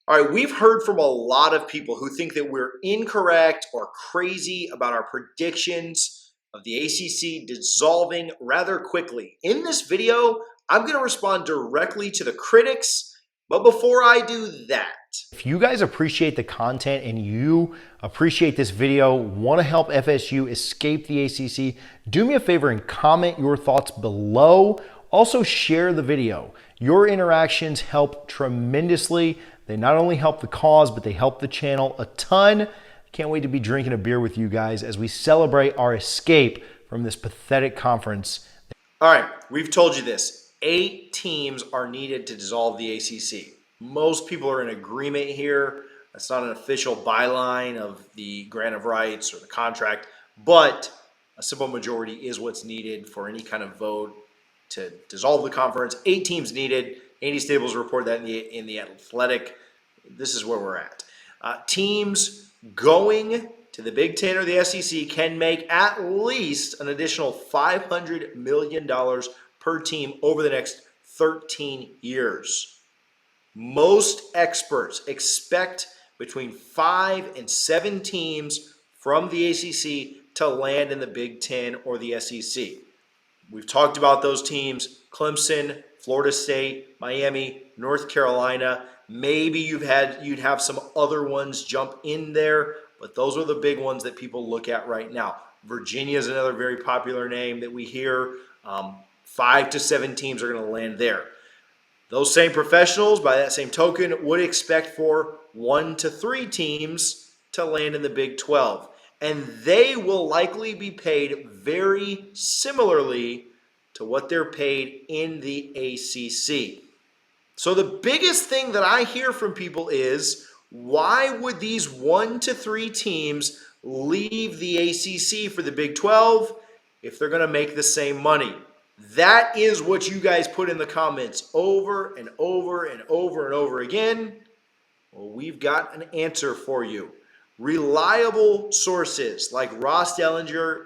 All right, we've heard from a lot of people who think that we're incorrect or crazy about our predictions of the ACC dissolving rather quickly. In this video, I'm going to respond directly to the critics, but before I do that, if you guys appreciate the content and you appreciate this video, want to help FSU escape the ACC, do me a favor and comment your thoughts below. Also share the video. Your interactions help tremendously. They not only help the cause, but they help the channel a ton. Can't wait to be drinking a beer with you guys as we celebrate our escape from this pathetic conference. All right, we've told you this. 8 teams are needed to dissolve the ACC. Most people are in agreement here. That's not an official byline of the grant of rights or the contract, but a simple majority is what's needed for any kind of vote to dissolve the conference. 8 teams needed. Andy Stables reported that in the Athletic. This is where we're at. Teams going to the Big Ten or the SEC can make at least an additional $500 million per team over the next 13 years. Most experts expect between 5 and 7 teams from the ACC to land in the Big Ten or the SEC. We've talked about those teams: Clemson, Florida State, Miami, North Carolina. Maybe you'd have some other ones jump in there, but those are the big ones that people look at right now. Virginia is another very popular name that we hear. 5 to 7 teams are going to land there. Those same professionals, by that same token, would expect for 1 to 3 teams to land in the Big 12. And they will likely be paid very similarly to what they're paid in the ACC. So the biggest thing that I hear from people is, why would these 1 to 3 teams leave the ACC for the Big 12 if they're going to make the same money? That is what you guys put in the comments over and over and over and over again. Well, we've got an answer for you. Reliable sources like Ross Dellinger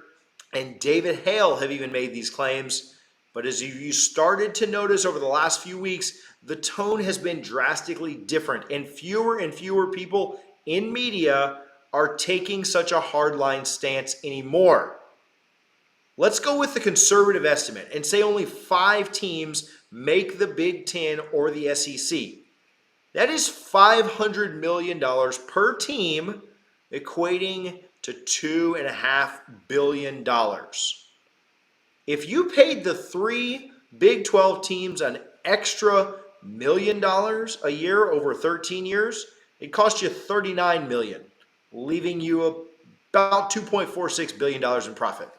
and David Hale have even made these claims. But as you started to notice over the last few weeks, the tone has been drastically different, and fewer people in media are taking such a hardline stance anymore. Let's go with the conservative estimate and say only 5 teams make the Big Ten or the SEC. That is $500 million per team, equating to $2.5 billion. If you paid the 3 Big 12 teams an extra $1 million a year over 13 years, it cost you $39 million, leaving you about $2.46 billion in profit.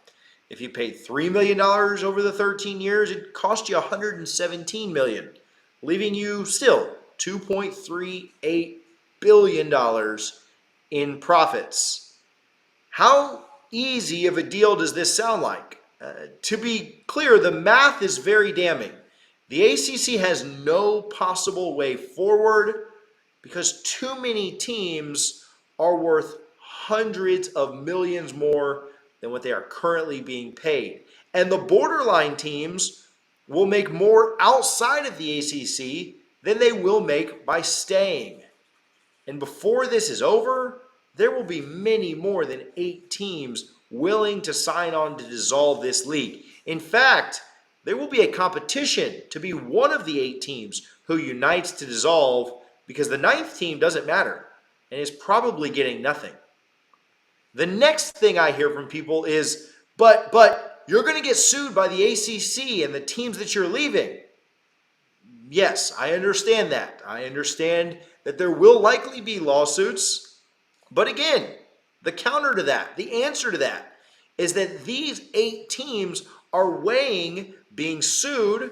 If you paid $3 million over the 13 years, it cost you $117 million, leaving you still $2.38 billion in profits. How easy of a deal does this sound like? To be clear, the math is very damning. The ACC has no possible way forward because too many teams are worth hundreds of millions more than what they are currently being paid. And the borderline teams will make more outside of the ACC than they will make by staying. And before this is over, there will be many more than 8 teams willing to sign on to dissolve this league. In fact, there will be a competition to be one of the 8 teams who unites to dissolve, because the 9th team doesn't matter and is probably getting nothing. The next thing I hear from people is, but you're going to get sued by the ACC and the teams that you're leaving. Yes, I understand that. I understand that there will likely be lawsuits. But again, the counter to that, the answer to that, is that these 8 teams are weighing being sued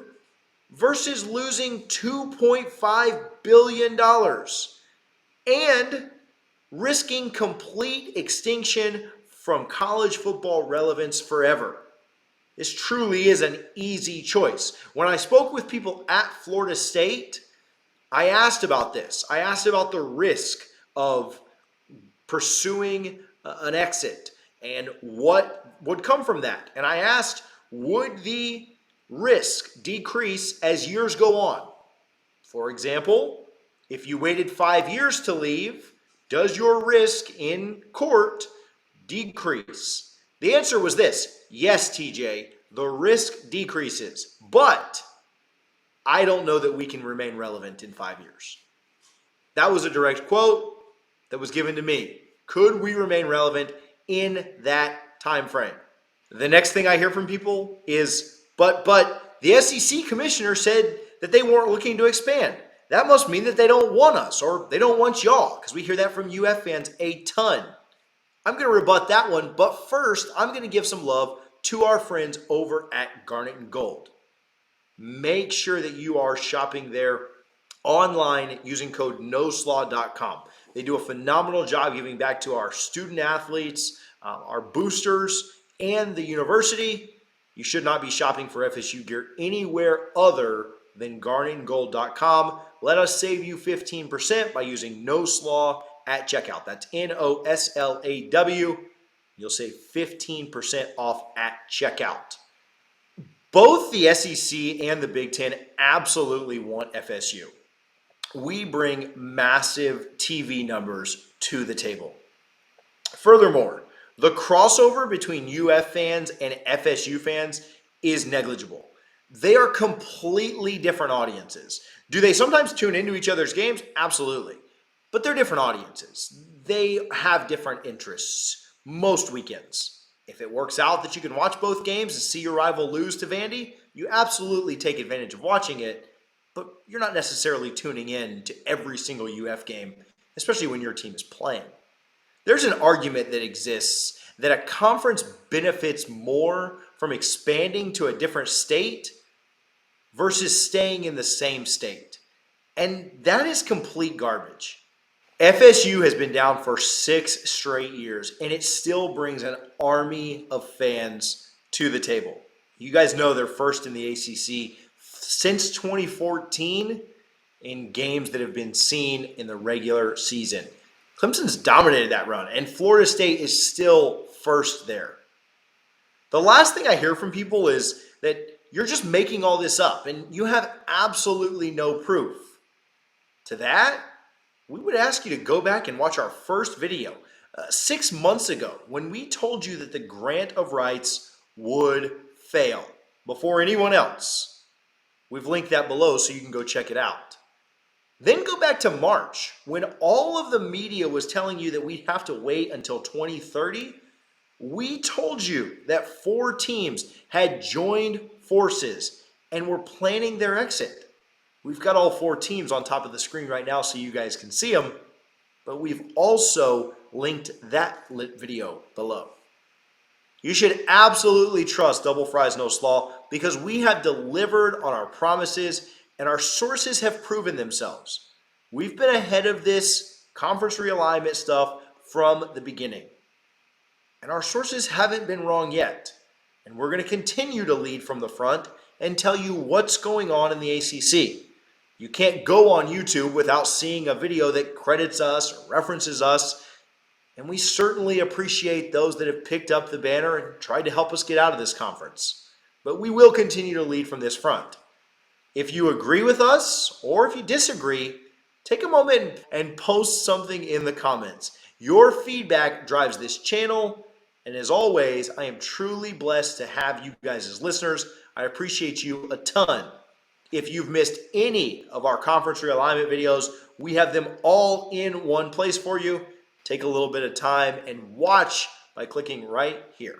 versus losing $2.5 billion and risking complete extinction from college football relevance forever. This truly is an easy choice. When I spoke with people at Florida State, I asked about this. I asked about the risk of pursuing an exit and what would come from that. And I asked, would the risk decrease as years go on? For example, If you waited 5 years to leave, does your risk in court decrease? The answer was this: yes, TJ, the risk decreases, but I don't know that we can remain relevant in 5 years. That was a direct quote that was given to me. Could we remain relevant in that time frame? The next thing I hear from people is, but the SEC commissioner said that they weren't looking to expand. That must mean that they don't want us, or they don't want y'all, because we hear that from UF fans a ton. I'm going to rebut that one, but first, I'm going to give some love to our friends over at Garnet and Gold. Make sure that you are shopping there online using code noslaw.com. They do a phenomenal job giving back to our student athletes, our boosters, and the university. You should not be shopping for FSU gear anywhere other than garnetandgold.com. Let us save you 15% by using noslaw at checkout. That's NOSLAW. You'll save 15% off at checkout. Both the SEC and the Big Ten absolutely want FSU. We bring massive TV numbers to the table. Furthermore, the crossover between UF fans and FSU fans is negligible. They are completely different audiences. Do they sometimes tune into each other's games? Absolutely. But they're different audiences. They have different interests most weekends. If it works out that you can watch both games and see your rival lose to Vandy, you absolutely take advantage of watching it, but you're not necessarily tuning in to every single UF game, especially when your team is playing. There's an argument that exists that a conference benefits more from expanding to a different state versus staying in the same state. And that is complete garbage. FSU has been down for 6 straight years, and it still brings an army of fans to the table. You guys know they're first in the ACC since 2014 in games that have been seen in the regular season. Clemson's dominated that run, and Florida State is still first there. The last thing I hear from people is that you're just making all this up, and you have absolutely no proof. To that, we would ask you to go back and watch our first video 6 months ago when we told you that the grant of rights would fail before anyone else. We've linked that below so you can go check it out. Then go back to March when all of the media was telling you that we'd have to wait until 2030. We told you that 4 teams had joined forces and were planning their exit. We've got all 4 teams on top of the screen right now so you guys can see them, but we've also linked that video below. You should absolutely trust Double Fries No Slaw because we have delivered on our promises and our sources have proven themselves. We've been ahead of this conference realignment stuff from the beginning. And our sources haven't been wrong yet. And we're going to continue to lead from the front and tell you what's going on in the ACC. You can't go on YouTube without seeing a video that credits us or references us. And we certainly appreciate those that have picked up the banner and tried to help us get out of this conference. But we will continue to lead from this front. If you agree with us or if you disagree, take a moment and post something in the comments. Your feedback drives this channel. And as always, I am truly blessed to have you guys as listeners. I appreciate you a ton. If you've missed any of our conference realignment videos, we have them all in one place for you. Take a little bit of time and watch by clicking right here.